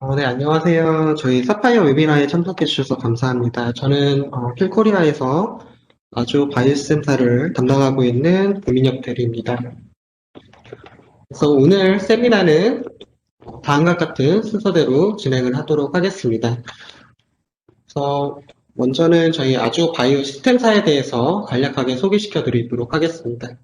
네, 안녕하세요. 저희 사파이어 웨비나에 참석해 주셔서 감사합니다. 저는 킬코리아에서 아주 바이오시스템사를 담당하고 있는 고민혁 대리입니다. 그래서 오늘 세미나는 다음과 같은 순서대로 진행을 하도록 하겠습니다. 그래서 먼저는 저희 아주 바이오시스템사에 대해서 간략하게 소개시켜 드리도록 하겠습니다.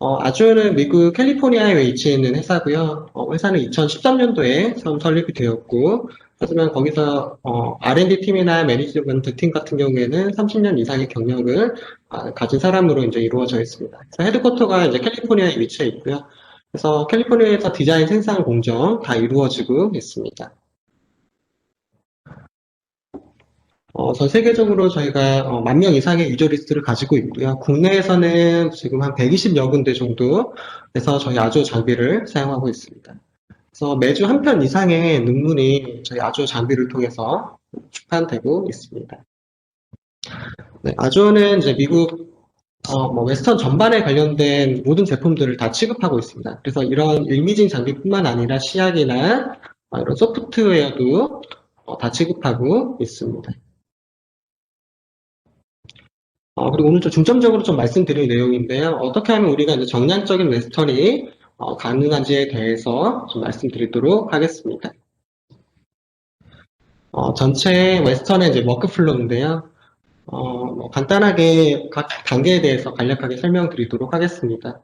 아주는 미국 캘리포니아에 위치해 있는 회사고요. 회사는 2013년도에 처음 설립이 되었고, 하지만 거기서 R&D 팀이나 매니지먼트 팀 같은 경우에는 30년 이상의 경력을 가진 사람으로 이제 이루어져 있습니다. 그래서 헤드쿼터가 이제 캘리포니아에 위치해 있고요. 그래서 캘리포니아에서 디자인, 생산, 공정 다 이루어지고 있습니다. 전 세계적으로 저희가 10,000명 이상의 유저 리스트를 가지고 있고요. 국내에서는 지금 한 120여 군데 정도에서 저희 아주 장비를 사용하고 있습니다. 그래서 매주 한 편 이상의 논문이 저희 아주 장비를 통해서 출판되고 있습니다. 네, 아주는 이제 미국 웨스턴 전반에 관련된 모든 제품들을 다 취급하고 있습니다. 그래서 이런 일미징 장비뿐만 아니라 시약이나 이런 소프트웨어도 다 취급하고 있습니다. 그리고 오늘 좀 중점적으로 좀 말씀드릴 내용인데요. 어떻게 하면 우리가 이제 정량적인 웨스턴이 가능한지에 대해서 좀 말씀드리도록 하겠습니다. 전체 웨스턴의 이제 워크플로우인데요. 간단하게 각 단계에 대해서 간략하게 설명드리도록 하겠습니다.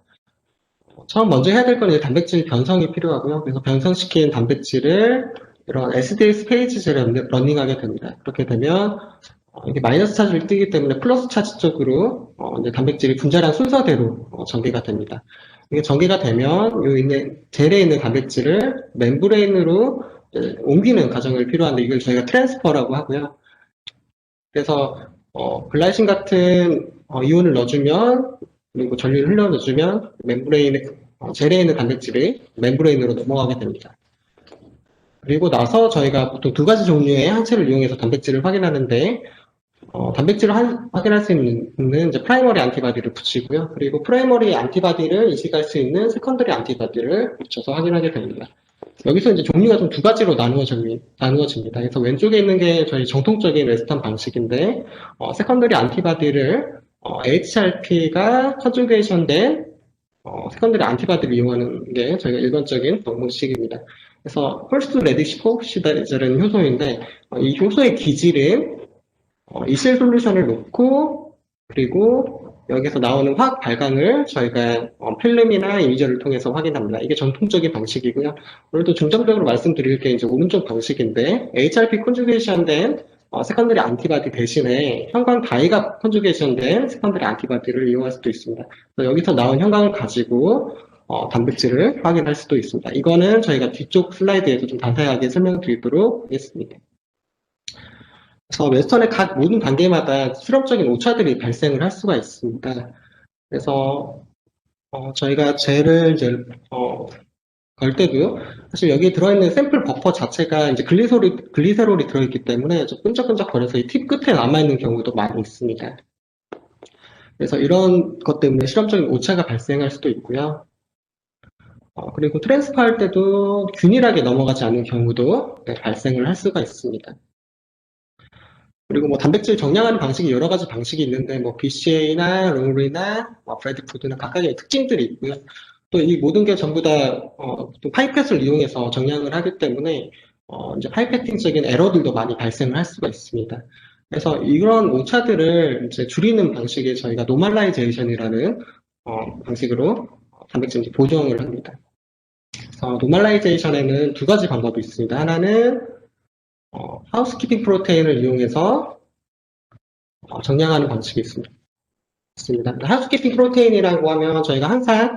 처음 먼저 해야 될 건 이제 단백질 변성이 필요하고요. 그래서 변성시킨 단백질을 이런 SDS 페이지에 러닝하게 됩니다. 그렇게 되면 이게 마이너스 차지를 뜨기 때문에 플러스 차지 쪽으로 이제 단백질이 분자량 순서대로 전개가 됩니다. 이게 전개가 되면 요 있는 젤에 있는 단백질을 멤브레인으로 옮기는 과정이 필요한데 이걸 저희가 트랜스퍼라고 하고요. 그래서 글라이신 같은 이온을 넣어주면 그리고 전류를 흘러 넣어주면 멤브레인에 젤에 있는 단백질이 멤브레인으로 넘어가게 됩니다. 그리고 나서 저희가 보통 두 가지 종류의 항체를 이용해서 단백질을 확인하는데 단백질을 확인할 수 있는 이제 프라이머리 안티바디를 붙이고요. 그리고 프라이머리 안티바디를 인식할 수 있는 세컨더리 안티바디를 붙여서 확인하게 됩니다. 여기서 이제 종류가 좀 두 가지로 나누어집니다. 그래서 왼쪽에 있는 게 저희 정통적인 웨스턴 방식인데, 세컨더리 안티바디를 HRP가 컨주게이션 된 세컨더리 안티바디를 이용하는 게 저희가 일반적인 방식입니다. 그래서 홀스 레디시 코시다라는 효소인데, 이 효소의 기질은 이실 솔루션을 놓고 그리고 여기서 나오는 화학 발광을 저희가 필름이나 이미저를 통해서 확인합니다. 이게 전통적인 방식이고요. 오늘도 중점적으로 말씀드릴 게 이제 오른쪽 방식인데 HRP 컨주게이션 된 세컨더리 안티바디 대신에 형광 다이가 컨주게이션 된 세컨더리 안티바디를 이용할 수도 있습니다. 여기서 나온 형광을 가지고 단백질을 확인할 수도 있습니다. 이거는 저희가 뒤쪽 슬라이드에서 좀 자세하게 설명드리도록 하겠습니다. 그래서 웨스턴의 각 모든 단계마다 실험적인 오차들이 발생을 할 수가 있습니다. 그래서 저희가 젤을 이제 걸 때도 사실 여기에 들어있는 샘플 버퍼 자체가 이제 글리세롤이 들어있기 때문에 좀 끈적끈적거려서 이 팁 끝에 남아있는 경우도 많이 있습니다. 그래서 이런 것 때문에 실험적인 오차가 발생할 수도 있고요. 그리고 트랜스퍼 할 때도 균일하게 넘어가지 않는 경우도 발생을 할 수가 있습니다. 그리고 뭐 단백질 정량하는 방식이 여러 가지 방식이 있는데 뭐 BCA나 롱리나 브래드푸드나 각각의 특징들이 있고요. 또 이 모든 게 전부 다 파이펫을 이용해서 정량을 하기 때문에 이제 파이펫팅적인 에러들도 많이 발생을 할 수가 있습니다. 그래서 이런 오차들을 이제 줄이는 방식이 저희가 노멀라이제이션이라는 방식으로 단백질 보정을 합니다. 그래서 노멀라이제이션에는 두 가지 방법이 있습니다. 하나는 하우스키핑 프로테인을 이용해서 정량하는 방식이 있습니다. 하우스키핑 프로테인이라고 하면 저희가 항상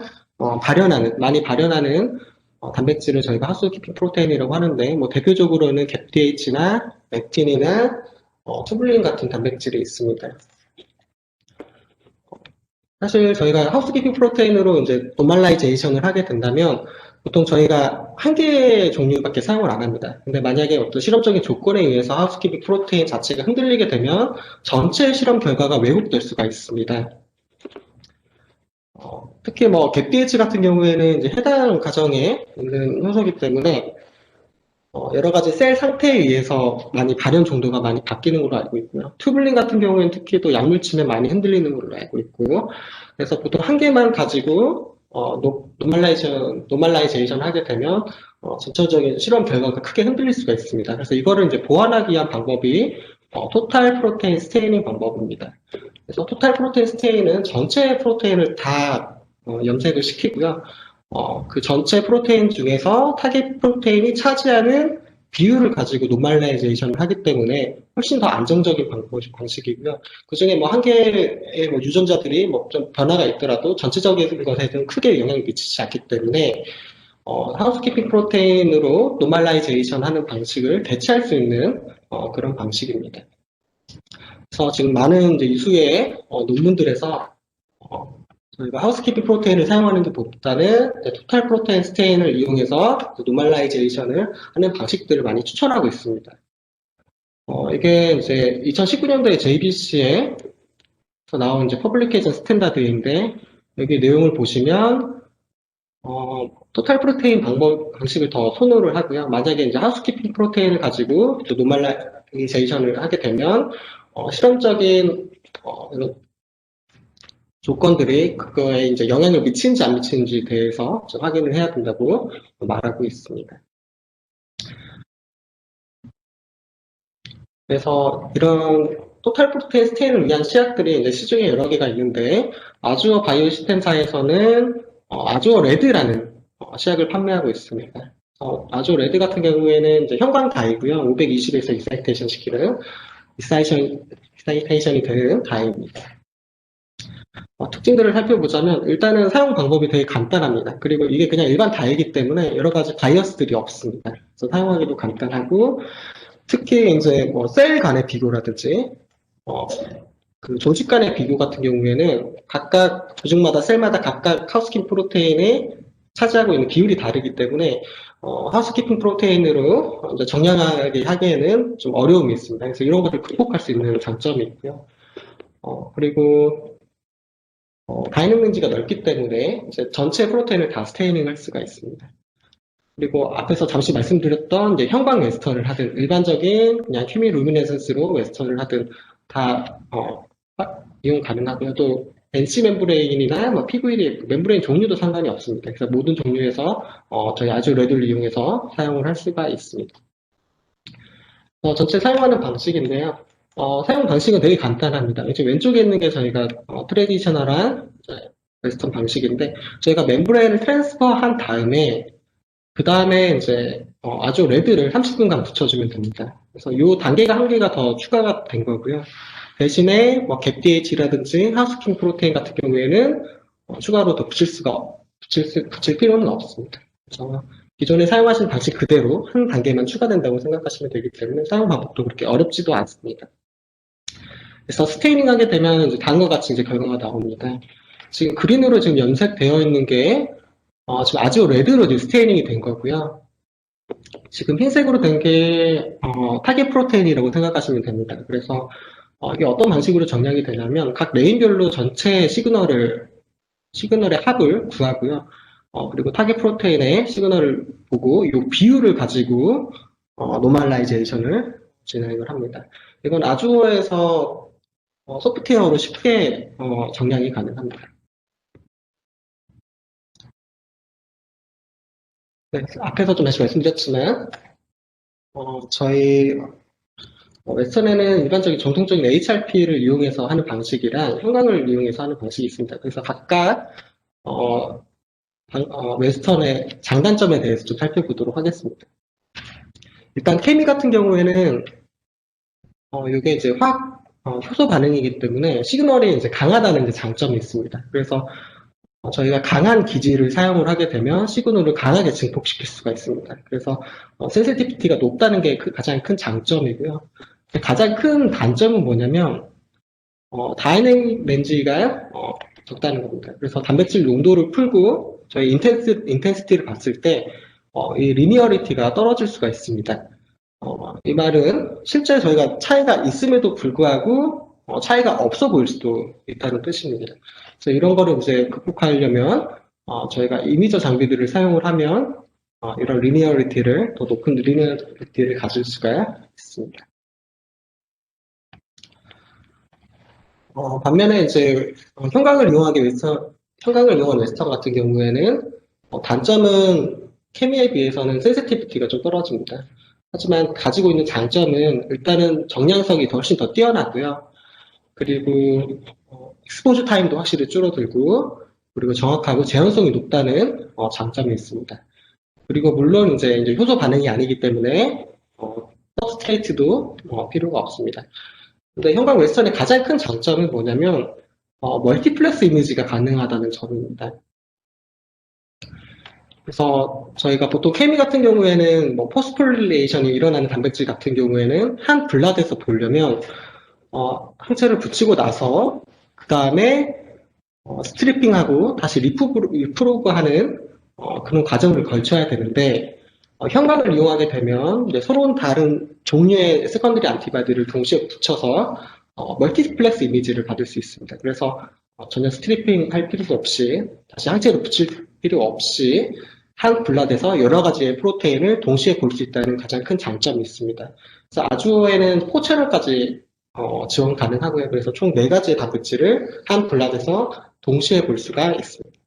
많이 발현하는 단백질을 저희가 하우스키핑 프로테인이라고 하는데 뭐 대표적으로는 갭DH나 액틴이나 투블린 같은 단백질이 있습니다. 사실 저희가 하우스키핑 프로테인으로 이제 노멀라이제이션을 하게 된다면 보통 저희가 한 개의 종류밖에 사용을 안 합니다. 근데 만약에 어떤 실험적인 조건에 의해서 하우스키핑 프로테인 자체가 흔들리게 되면 전체 실험 결과가 왜곡될 수가 있습니다. 특히 뭐 겟DH 같은 경우에는 이제 해당 가정에 있는 효소이기 때문에 여러 가지 셀 상태에 의해서 많이 발현 정도가 많이 바뀌는 걸로 알고 있고요. 튜블린 같은 경우에는 특히 또 약물 치면 많이 흔들리는 걸로 알고 있고, 그래서 보통 한 개만 가지고 노멀라이제이션 하게 되면 전체적인 실험 결과가 크게 흔들릴 수가 있습니다. 그래서 이거를 이제 보완하기 위한 방법이 토탈 프로테인 스테이닝 방법입니다. 그래서 토탈 프로테인 스테인은 전체 프로테인을 다 염색을 시키고요. 그 전체 프로테인 중에서 타겟 프로테인이 차지하는 비율을 가지고 노멀라이제이션을 하기 때문에 훨씬 더 안정적인 방식이고요. 그 중에 뭐 한 개의 뭐 유전자들이 뭐 좀 변화가 있더라도 전체적인 것에는 크게 영향을 미치지 않기 때문에 하우스키핑 프로테인으로 노멀라이제이션 하는 방식을 대체할 수 있는 그런 방식입니다. 그래서 지금 많은 이제 이수의 논문들에서 저희가 하우스키핑 프로테인을 사용하는 것보다는 토탈 프로테인 스테인을 이용해서 노멀라이제이션을 하는 방식들을 많이 추천하고 있습니다. 이게 이제 2019년도에 JBC에 나온 이제 퍼블리케이션 스탠다드인데 여기 내용을 보시면 토탈 프로테인 방식을 더 선호를 하고요. 만약에 이제 하우스키핑 프로테인을 가지고 노멀라이제이션을 하게 되면 실험적인 조건들이 그거에 이제 영향을 미치는지 안 미치는지에 대해서 좀 확인을 해야 된다고 말하고 있습니다. 그래서 이런 토탈 프로테인 스테인을 위한 시약들이 이제 시중에 여러 개가 있는데 아주어 바이오시스템사에서는 아주어 레드라는 시약을 판매하고 있습니다. 아주어 레드 같은 경우에는 이제 형광다이고요. 520에서 익사이테이션이 되는 다이입니다. 특징들을 살펴보자면 일단은 사용 방법이 되게 간단합니다. 그리고 이게 그냥 일반 다이기 때문에 여러 가지 바이어스들이 없습니다. 그래서 사용하기도 간단하고 특히 이제 뭐 셀 간의 비교라든지 그 조직 간의 비교 같은 경우에는 각각 조직마다 셀마다 각각 하우스키핑 프로테인이 차지하고 있는 비율이 다르기 때문에 하우스키핑 프로테인으로 이제 정량하게 하기에는 좀 어려움이 있습니다. 그래서 이런 것을 극복할 수 있는 장점이 있고요. 그리고 다이능 렌지가 넓기 때문에 이제 전체 프로테인을 다 스테이닝 할 수가 있습니다. 그리고 앞에서 잠시 말씀드렸던 이제 형광 웨스턴을 하든 일반적인 그냥 휴미 루미네센스로 웨스턴을 하든 다 이용 가능하고요. 또 NC 멤브레인이나 뭐 PVD 멤브레인 종류도 상관이 없습니다. 그래서 모든 종류에서 저희 아주 레드를 이용해서 사용을 할 수가 있습니다. 전체 사용하는 방식인데요. 사용 방식은 되게 간단합니다. 이제 왼쪽에 있는 게 저희가 트레디셔널한 웨스턴 방식인데 저희가 멤브레인을 트랜스퍼한 다음에 그 다음에 이제 아주 레드를 30분간 붙여주면 됩니다. 그래서 이 단계가 한 개가 더 추가가 된 거고요. 대신에 뭐 갭DH라든지 하우스킹 프로테인 같은 경우에는 추가로 더 붙일 필요는 없습니다. 그래서 기존에 사용하신 방식 그대로 한 단계만 추가된다고 생각하시면 되기 때문에 사용 방법도 그렇게 어렵지도 않습니다. 그래서 스테이닝 하게 되면 이제 다음과 같이 이제 결과가 나옵니다. 지금 그린으로 지금 염색되어 있는 게 지금 아주 레드로 지금 스테이닝이 된 거고요. 지금 흰색으로 된 게 타겟 프로테인이라고 생각하시면 됩니다. 그래서 이게 어떤 방식으로 정량이 되냐면 각 레인별로 전체 시그널의 합을 구하고요. 그리고 타겟 프로테인의 시그널을 보고 이 비율을 가지고 노멀라이제이션을 진행을 합니다. 이건 아주어에서 소프트웨어로 쉽게 정량이 가능합니다. 네, 앞에서 좀 다시 말씀드렸지만 저희 웨스턴에는 일반적인 정통적인 HRP를 이용해서 하는 방식이랑 형광을 이용해서 하는 방식이 있습니다. 그래서 각각 웨스턴의 장단점에 대해서 좀 살펴보도록 하겠습니다. 일단 케미 같은 경우에는 이게 이제 효소 반응이기 때문에 시그널이 이제 강하다는 이제 장점이 있습니다. 그래서 저희가 강한 기질을 사용을 하게 되면 시그널을 강하게 증폭시킬 수가 있습니다. 그래서 센시티비티가 높다는 게 가장 큰 장점이고요. 가장 큰 단점은 뭐냐면 다이내믹 렌즈가 적다는 겁니다. 그래서 단백질 농도를 풀고 저희 인텐시티를 봤을 때 이 리니어리티가 떨어질 수가 있습니다. 이 말은 실제 저희가 차이가 있음에도 불구하고 차이가 없어 보일 수도 있다는 뜻입니다. 그래서 이런 거를 이제 극복하려면 저희가 이미저 장비들을 사용을 하면 이런 리니어리티를, 더 높은 리니어리티를 가질 수가 있습니다. 반면에 이제 형광을 이용한 웨스턴 같은 경우에는 단점은 케미에 비해서는 센시티비티가 좀 떨어집니다. 하지만 가지고 있는 장점은 일단은 정량성이 훨씬 더 뛰어나고요. 그리고 익스포즈 타임도 확실히 줄어들고, 그리고 정확하고 재현성이 높다는 장점이 있습니다. 그리고 물론 이제 효소 반응이 아니기 때문에 서브스트레이트도 필요가 없습니다. 근데 형광 웨스턴의 가장 큰 장점은 뭐냐면 멀티플렉스 이미지가 가능하다는 점입니다. 그래서 저희가 보통 케미 같은 경우에는 뭐 포스폴리레이션이 일어나는 단백질 같은 경우에는 한 블락에서 보려면 항체를 붙이고 나서 그 다음에 스트리핑하고 다시 리프로그하는 그런 과정을 거쳐야 되는데 형광을 이용하게 되면 서로 다른 종류의 세컨더리 안티바디를 동시에 붙여서 멀티플렉스 이미지를 받을 수 있습니다. 그래서 전혀 스트리핑 할 필요도 없이 다시 항체를 붙일 필요 없이 한 블락에서 여러 가지의 프로테인을 동시에 볼 수 있다는 가장 큰 장점이 있습니다. 그래서 아주어에는 4채널까지 지원 가능하고요. 그래서 총 4가지의 단백질을 한 블락에서 동시에 볼 수가 있습니다.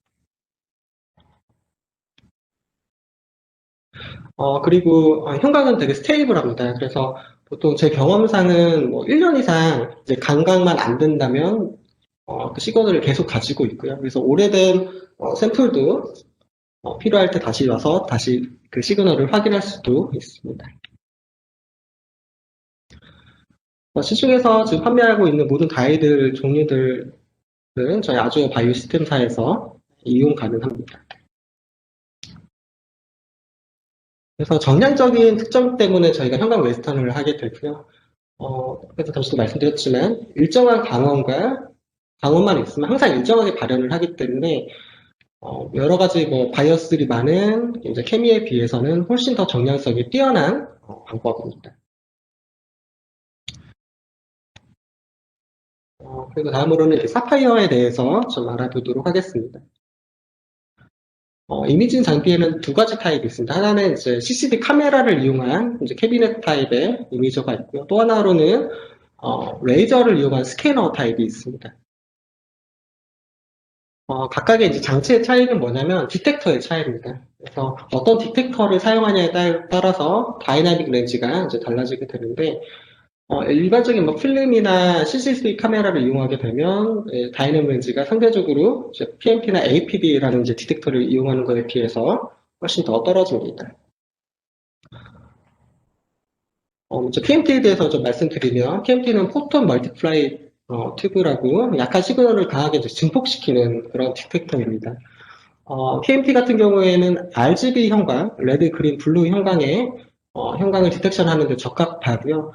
그리고 형광은 되게 스테이블합니다. 그래서 보통 제 경험상은 뭐 1년 이상 이제 감각만 안 된다면 그 시그널을 계속 가지고 있고요. 그래서 오래된 샘플도 필요할 때 다시 와서 다시 그 시그널을 확인할 수도 있습니다. 시중에서 지금 판매하고 있는 모든 가이드 종류들은 저희 아주어 바이오 시스템사에서 이용 가능합니다. 그래서 정량적인 특성 때문에 저희가 형광 웨스턴을 하게 되고요. 그래서 잠시도 말씀드렸지만 일정한 강원만 있으면 항상 일정하게 발현을 하기 때문에 여러 가지 뭐 바이어스들이 많은 이제 케미에 비해서는 훨씬 더 정량성이 뛰어난 방법입니다. 그리고 다음으로는 이제 사파이어에 대해서 좀 알아보도록 하겠습니다. 이미징 장비에는 2가지 타입이 있습니다. 하나는 이제 CCD 카메라를 이용한 이제 캐비넷 타입의 이미저가 있고요. 또 하나로는 레이저를 이용한 스캐너 타입이 있습니다. 각각의 이제 장치의 차이는 뭐냐면 디텍터의 차이입니다. 그래서 어떤 디텍터를 사용하냐에 따라서 다이나믹 렌즈가 이제 달라지게 되는데 일반적인 뭐 필름이나 CCD 카메라를 이용하게 되면 다이내믹 렌즈가 상대적으로 PMP나 APD라는 이제 디텍터를 이용하는 것에 비해서 훨씬 더 떨어집니다. 먼저 PMT에 대해서 좀 말씀드리면 PMT는 포톤 멀티플라이 튜브라고 약한 시그널을 강하게 증폭시키는 그런 디텍터입니다. PMT 같은 경우에는 RGB 형광, 레드, 그린, 블루 형광의 형광을 디텍션 하는데 적합하고요.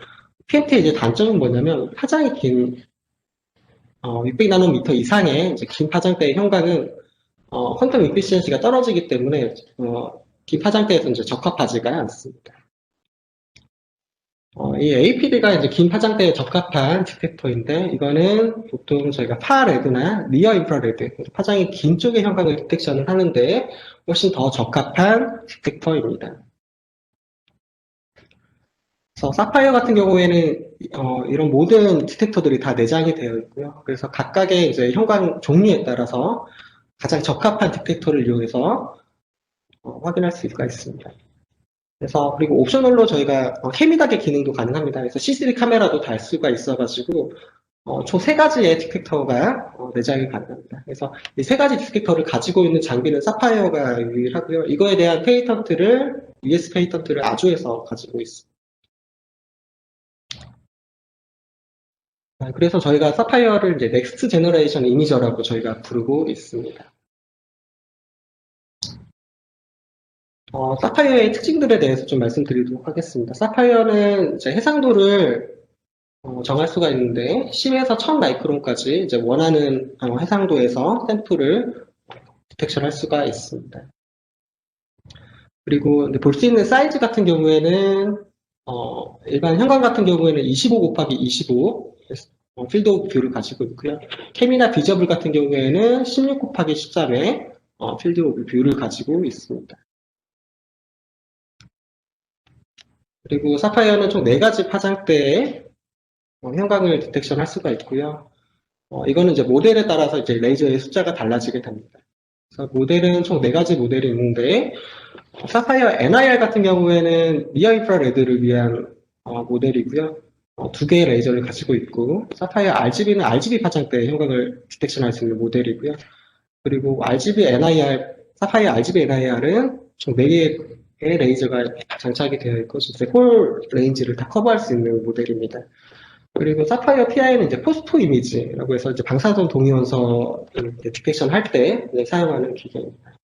PMT의 이제 단점은 뭐냐면 파장이 긴 600나노미터 이상의 이제 긴 파장대의 형광은 퀀텀 이피시언시가 떨어지기 때문에 긴 파장대에서 이제 적합하지가 않습니다. 이 APD가 이제 긴 파장대에 적합한 디텍터인데 이거는 보통 저희가 파레드나 니어 인프라레드 파장이 긴 쪽의 형광을 디텍션을 하는데 훨씬 더 적합한 디텍터입니다. 그래서 사파이어 같은 경우에는 이런 모든 디텍터들이 다 내장이 되어 있고요. 그래서 각각의 이제 형광 종류에 따라서 가장 적합한 디텍터를 이용해서 확인할 수가 있습니다. 그래서 그리고 옵셔널로 저희가 케미각의 기능도 가능합니다. 그래서 CCD 카메라도 달 수가 있어가지고 총 3가지의 디텍터가 내장이 가능합니다. 그래서 이 3가지 디텍터를 가지고 있는 장비는 사파이어가 유일하고요. 이거에 대한 US 페이턴트를 아주에서 가지고 있습니다. 그래서 저희가 사파이어를 이제 넥스트 제너레이션 이미저라고 저희가 부르고 있습니다. 사파이어의 특징들에 대해서 좀 말씀드리도록 하겠습니다. 사파이어는 이제 해상도를 정할 수가 있는데 10에서 1000 마이크론까지 이제 원하는 해상도에서 샘플을 디텍션 할 수가 있습니다. 그리고 볼 수 있는 사이즈 같은 경우에는 일반 형광 같은 경우에는 25 곱하기 25 필드 오브 뷰를 가지고 있고요. 캠이나 비저블 같은 경우에는 16 곱하기 13의 필드 오브 뷰를 가지고 있습니다. 그리고 사파이어는 총 4가지 파장대의 형광을 디텍션 할 수가 있고요. 이거는 이제 모델에 따라서 이제 레이저의 숫자가 달라지게 됩니다. 그래서 모델은 총 4가지 모델이 있는데, 사파이어 NIR 같은 경우에는 니어 인프라레드를 위한 모델이고요. 2개의 레이저를 가지고 있고, 사파이어 RGB는 RGB 파장대의 형광을 디텍션할 수 있는 모델이고요. 그리고 RGB NIR, 사파이어 RGB NIR은 총 4개의 레이저가 장착이 되어 있고, 이제 홀 레인지를 다 커버할 수 있는 모델입니다. 그리고 사파이어 PI는 이제 포스토 이미지라고 해서 이제 방사선 동위원소를 디텍션 할 때 사용하는 기계입니다.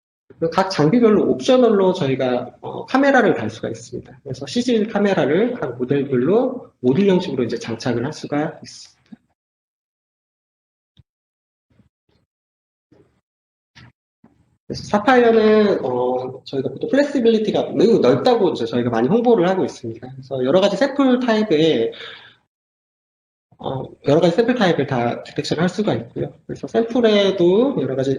각 장비별로 옵셔널로 저희가 카메라를 달 수가 있습니다. 그래서 CG 카메라를 각 모델별로 모듈 형식으로 이제 장착을 할 수가 있습니다. 그래서 사파이어는 저희가 보통 플렉시빌리티가 매우 넓다고 이제 저희가 많이 홍보를 하고 있습니다. 그래서 여러 가지 샘플 타입에 여러 가지 샘플 타입을 다 디텍션 할 수가 있고요. 그래서 샘플에도 여러 가지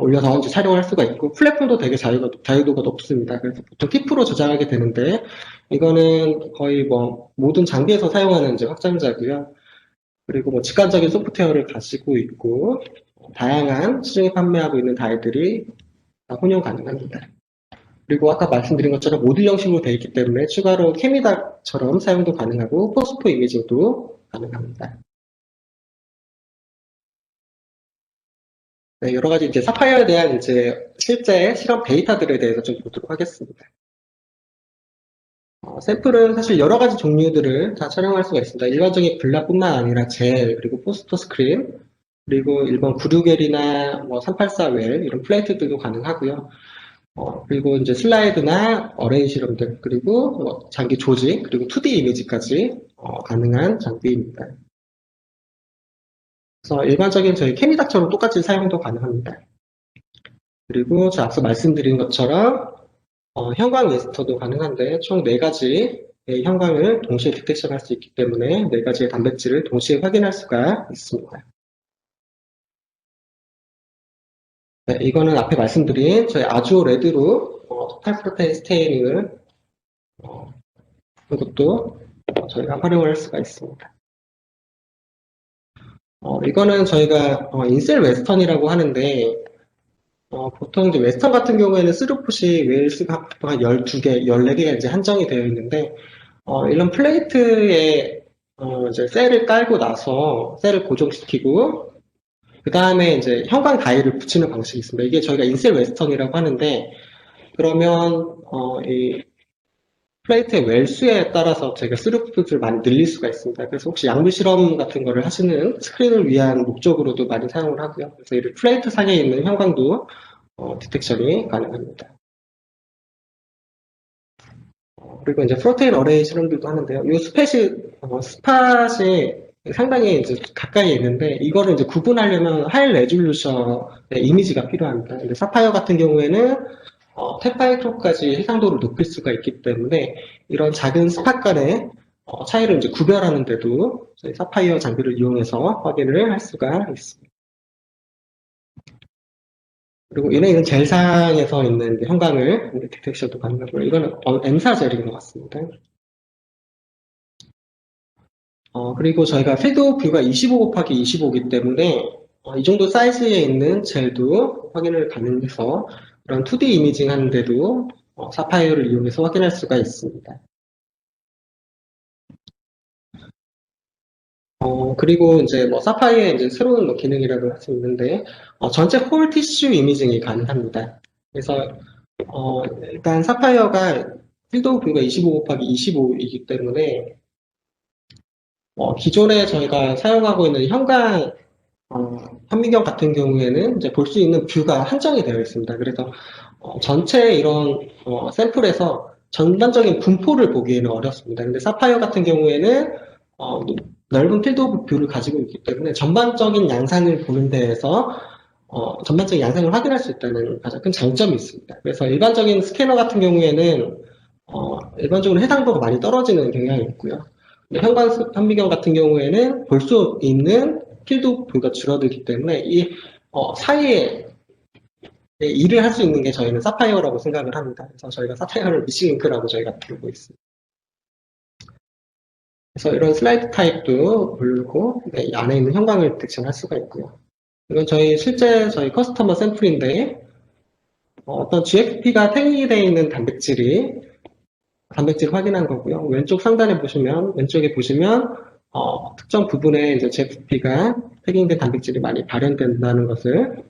올려서 이제 촬영을 할 수가 있고, 플랫폼도 되게 자유도가 높습니다. 그래서 보통 TIFF로 저장하게 되는데, 이거는 거의 뭐, 모든 장비에서 사용하는 이제 확장자고요. 그리고 뭐, 직관적인 소프트웨어를 가지고 있고, 다양한 시중에 판매하고 있는 다이들이 다 혼용 가능합니다. 그리고 아까 말씀드린 것처럼 모듈 형식으로 되어 있기 때문에 추가로 케미닥처럼 사용도 가능하고, 포스포 이미징도 가능합니다. 네, 여러 가지 이제 사파이어에 대한 이제 실제 실험 데이터들에 대해서 좀 보도록 하겠습니다. 샘플은 사실 여러 가지 종류들을 다 촬영할 수가 있습니다. 일반적인 블락뿐만 아니라 젤, 그리고 포스터 스크린, 그리고 일반 96L이나 뭐 384웰 이런 플레이트들도 가능하고요. 그리고 이제 슬라이드나 어레이 실험들, 그리고 뭐 장기 조직, 그리고 2D 이미지까지 가능한 장비입니다. 그래서 일반적인 저희 케미닥처럼 똑같이 사용도 가능합니다. 그리고 저 앞서 말씀드린 것처럼 형광 웨스터도 가능한데 총 4가지의 형광을 동시에 디텍션 할 수 있기 때문에 4가지의 단백질을 동시에 확인할 수가 있습니다. 네, 이거는 앞에 말씀드린 저희 아주오 레드로 토탈 프로테인 스테이닝을 이것도 저희가 활용을 할 수가 있습니다. 이거는 저희가 인셀 웨스턴이라고 하는데 보통 이제 웨스턴 같은 경우에는 스루풋이 웨일스가 한 12개, 14개가 이제 한정이 되어 있는데 이런 플레이트에 이제 셀을 깔고 나서 셀을 고정시키고 그 다음에 이제 형광 다이를 붙이는 방식이 있습니다. 이게 저희가 인셀 웨스턴이라고 하는데 그러면 이 플레이트의 웰수에 따라서 저희가 스루풋을 많이 늘릴 수가 있습니다. 그래서 혹시 약물 실험 같은 거를 하시는 스크린을 위한 목적으로도 많이 사용을 하고요. 그래서 이 플레이트 상에 있는 형광도 디텍션이 가능합니다. 그리고 이제 프로테인 어레이 실험들도 하는데요. 이 스팟이 상당히 이제 가까이에 있는데, 이거를 이제 구분하려면 하이 레졸루션의 이미지가 필요합니다. 근데 사파이어 같은 경우에는 탭파이토까지 해상도를 높일 수가 있기 때문에, 이런 작은 스팟 간의 차이를 이제 구별하는데도 저희 사파이어 장비를 이용해서 확인을 할 수가 있습니다. 그리고 얘는 젤상에서 있는 형광을 디텍션도 가능하고요. 이거는 M사 젤인 것 같습니다. 그리고 저희가 필드 뷰가 25 곱하기 25이기 때문에 이 정도 사이즈에 있는 젤도 확인을 가능해서 그런 2D 이미징 하는데도 사파이어를 이용해서 확인할 수가 있습니다. 그리고 이제 뭐 사파이어의 이제 새로운 뭐 기능이라고 할 수 있는데 전체 홀 티슈 이미징이 가능합니다. 그래서 일단 사파이어가 필드 뷰가 25 곱하기 25이기 때문에 기존에 저희가 사용하고 있는 형광 현미경 같은 경우에는 이제 볼 수 있는 뷰가 한정이 되어 있습니다. 그래서 전체 이런 샘플에서 전반적인 분포를 보기에는 어렵습니다. 근데 사파이어 같은 경우에는 넓은 필드 오브 뷰를 가지고 있기 때문에 전반적인 양상을 보는 데에서 전반적인 양상을 확인할 수 있다는 가장 큰 장점이 있습니다. 그래서 일반적인 스캐너 같은 경우에는 일반적으로 해상도가 많이 떨어지는 경향이 있고요. 현관 현미경 같은 경우에는 볼 수 있는 필드 뷰가 줄어들기 때문에 이 사이에 일을 할 수 있는 게 저희는 사파이어라고 생각을 합니다. 그래서 저희가 사파이어를 미싱잉크라고 저희가 부르고 있습니다. 그래서 이런 슬라이드 타입도 고르고 이 안에 있는 형광을 득점할 수가 있고요. 이건 실제 저희 커스터머 샘플인데 어떤 GFP가 태깅이 되어 있는 단백질을 확인한 거고요. 왼쪽에 보시면 특정 부분에 이제 GFP가 태깅된 단백질이 많이 발현된다는 것을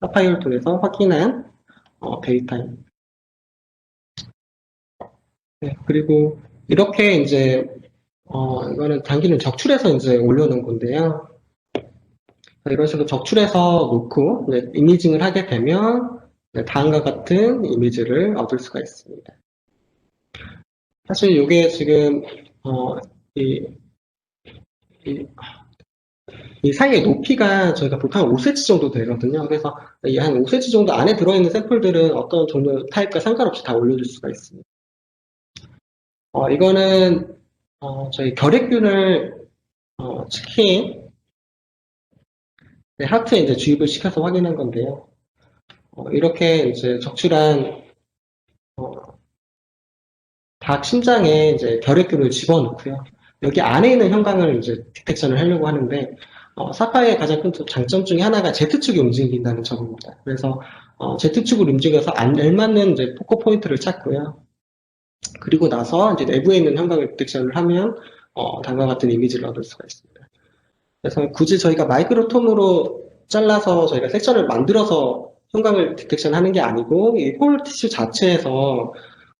사파이어를 통해서 확인한 데이터입니다. 네, 그리고 이렇게 이제 이거는 단기를 적출해서 이제 올려놓은 건데요. 이런 식으로 적출해서 놓고 이미징을 하게 되면 다음과 같은 이미지를 얻을 수가 있습니다. 사실 이게 지금 이, 이 사이의 높이가 저희가 보통 한 5cm 정도 되거든요. 그래서 이 한 5cm 정도 안에 들어있는 샘플들은 어떤 종류 타입과 상관없이 다 올려줄 수가 있습니다. 이거는 저희 결핵균을 치킨 하트에 이제 주입을 시켜서 확인한 건데요. 이렇게 이제 적출한 닭 심장에 이제 결핵균을 집어넣고요. 여기 안에 있는 형광을 이제 디텍션을 하려고 하는데 사파이어의 가장 큰 장점 중에 하나가 Z축이 움직인다는 점입니다. 그래서 Z축을 움직여서 알맞는 이제 포커 포인트를 찾고요. 그리고 나서 이제 내부에 있는 형광을 디텍션을 하면 다음과 같은 이미지를 얻을 수가 있습니다. 그래서 굳이 저희가 마이크로톰으로 잘라서 저희가 섹션을 만들어서 형광을 디텍션 하는 게 아니고 이 홀 티슈 자체에서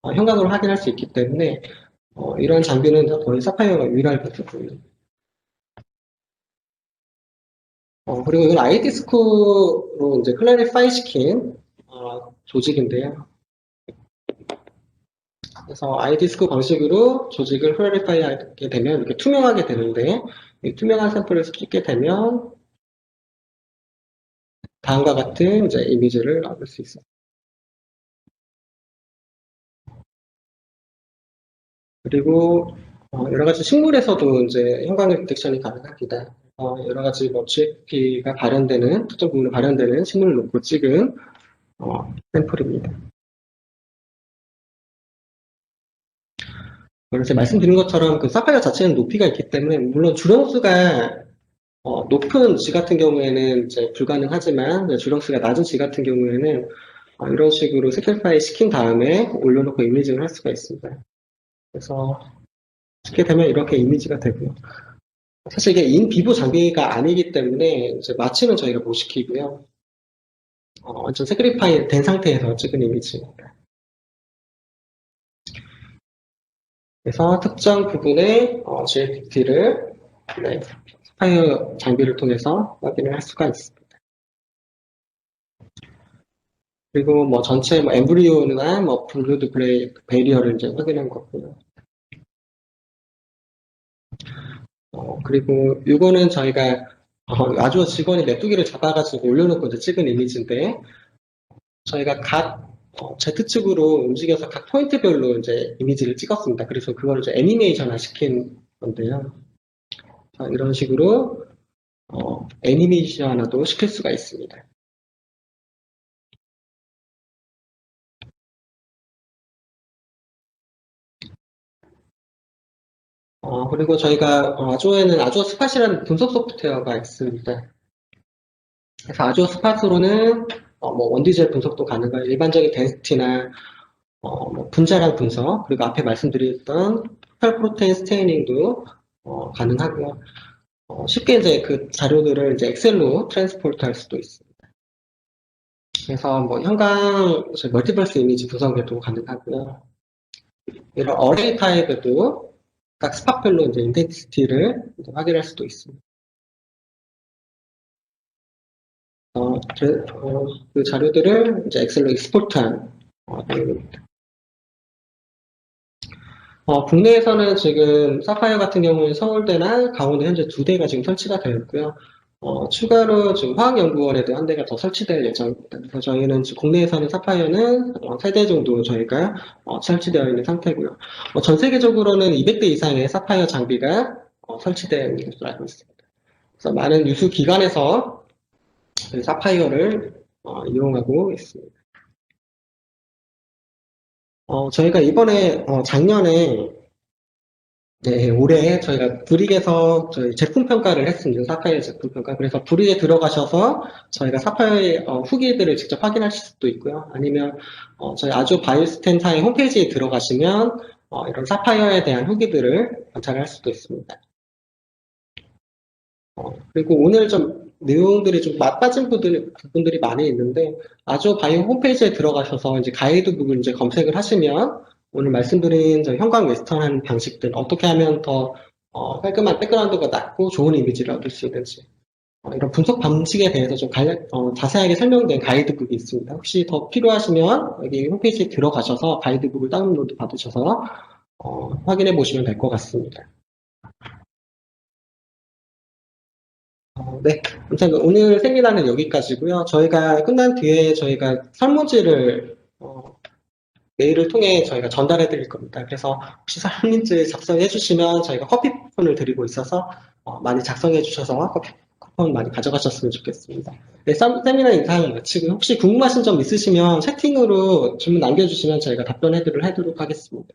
형광으로 확인할 수 있기 때문에 이런 장비는 거의 사파이어가 유일할 것 같습니다. 그리고 이건 아이디스크로 이제 클래리파이 시킨 조직인데요. 그래서 아이디스크 방식으로 조직을 클래리파이 하게 되면 이렇게 투명하게 되는데 이 투명한 샘플을 찍게 되면 다음과 같은 이제 이미지를 얻을 수 있어요. 그리고 여러 가지 식물에서도 이제 형광 디텍션이 가능합니다. 여러 가지 뭐 GFP가 발현되는 특정 부분에 발현되는 식물을 놓고 찍은 샘플입니다. 그래서 말씀드린 것처럼 그 사파이어 자체는 높이가 있기 때문에 물론 주렁수가 높은 G 같은 경우에는 이제 불가능하지만 주렁수가 낮은 G 같은 경우에는 이런 식으로 스킬파이 시킨 다음에 올려놓고 이미징을 할 수가 있습니다. 그래서 찍게 되면 이렇게 이미지가 되고요. 사실 이게 인비보 장비가 아니기 때문에 이제 마취는 저희가 못 시키고요. 완전 세그리파이 된 상태에서 찍은 이미지입니다. 그래서 특정 부분의 GFP를 스파이어 장비를 통해서 확인을 할 수가 있습니다. 그리고 뭐 전체 엠브리오나 블루드 베리어를 이제 확인한 거고요. 그리고 이거는 저희가 아주 직원이 메뚜기를 잡아가지고 올려놓고 이제 찍은 이미지인데 저희가 각 Z축으로 움직여서 각 포인트별로 이제 이미지를 찍었습니다. 그래서 그거를 이제 애니메이션화 시킨 건데요. 이런 식으로 애니메이션화도 시킬 수가 있습니다. 그리고 저희가 아주어에는 아주어 스팟이라는 분석 소프트웨어가 있습니다. 그래서 아주어 스팟으로는 뭐 원디젤 분석도 가능하고 일반적인 덴시티나 뭐 분자량 분석 그리고 앞에 말씀드렸던 토탈 프로테인 스테이닝도 가능하고요. 쉽게 이제 그 자료들을 이제 엑셀로 트랜스포트 할 수도 있습니다. 그래서 뭐 형광 멀티버스 이미지 분석에도 가능하고요. 이런 어레이 타입에도 각 스팟별로 이제 인텐시티를 확인할 수도 있습니다. 그 자료들을 이제 엑셀로 익스포트한 내용입니다. 국내에서는 지금 사파이어 같은 경우는 서울대나 강원도 현재 2대가 지금 설치가 되어 있고요. 추가로 지금 화학연구원에도 1대가 더 설치될 예정입니다. 그래서 저희는 지금 국내에서는 사파이어는 3대 정도 저희가 설치되어 있는 상태고요. 전 세계적으로는 200대 이상의 사파이어 장비가 설치되어 있는 것으로 알고 있습니다. 그래서 많은 유수 기관에서 사파이어를 이용하고 있습니다. 저희가 이번에, 작년에, 네, 올해 저희가 불익에서 저희 제품 평가를 했습니다. 사파이어 제품 평가. 그래서 불익에 들어가셔서 저희가 사파이어 후기들을 직접 확인하실 수도 있고요. 아니면 저희 아주 바이오스텐사의 홈페이지에 들어가시면 이런 사파이어에 대한 후기들을 관찰할 수도 있습니다. 그리고 오늘 좀 내용들이 좀 맞빠진 부분들이 많이 있는데 아주 바이오 홈페이지에 들어가셔서 이제 가이드북을 이제 검색을 하시면 오늘 말씀드린 저 형광 웨스턴하는 방식들 어떻게 하면 더 깔끔한 백그라운드가 낮고 좋은 이미지를 얻을 수 있는지 이런 분석 방식에 대해서 좀 자세하게 설명된 가이드북이 있습니다. 혹시 더 필요하시면 여기 홈페이지에 들어가셔서 가이드북을 다운로드 받으셔서 확인해 보시면 될 것 같습니다. 네. 아무튼 오늘 세미나는 여기까지고요. 저희가 끝난 뒤에 저희가 설문지를 메일을 통해 저희가 전달해 드릴 겁니다. 그래서 혹시 설문지 작성해 주시면 저희가 커피 쿠폰을 드리고 있어서 많이 작성해 주셔서 커피 쿠폰 많이 가져가셨으면 좋겠습니다. 네, 세미나 인상 마치고 혹시 궁금하신 점 있으시면 채팅으로 질문 남겨주시면 저희가 답변해 드리도록 하겠습니다.